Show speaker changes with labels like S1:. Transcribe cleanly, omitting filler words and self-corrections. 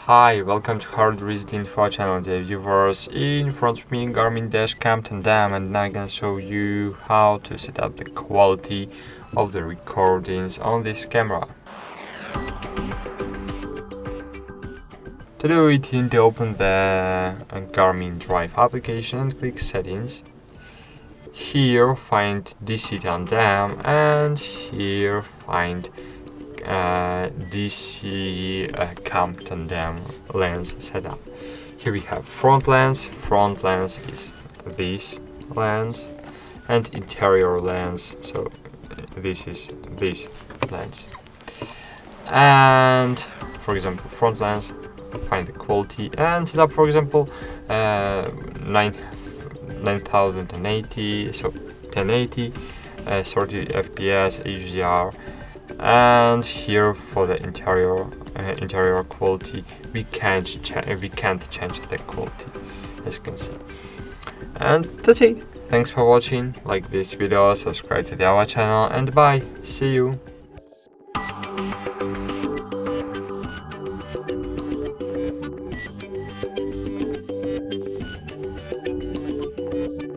S1: Hi, welcome to HardReset.Info channel, dear viewers. In front of me Garmin Dash Cam Tandem, and now I'm gonna show you how to set up the quality of the recordings on this camera. To do it, you need to open the Garmin Drive application and click Settings. Here find DC Tandem, and here find DC Cam Tandem lens setup. Here we have front lens. Front lens is this lens, and interior lens. So this is this lens. And for example, front lens, find the quality and set up. For example, 9080, so 1080, 30 FPS HDR. And here for the interior quality, we can't change the quality, as you can see. And that's it. Thanks for watching. Like this video, subscribe to our channel, and bye. See you.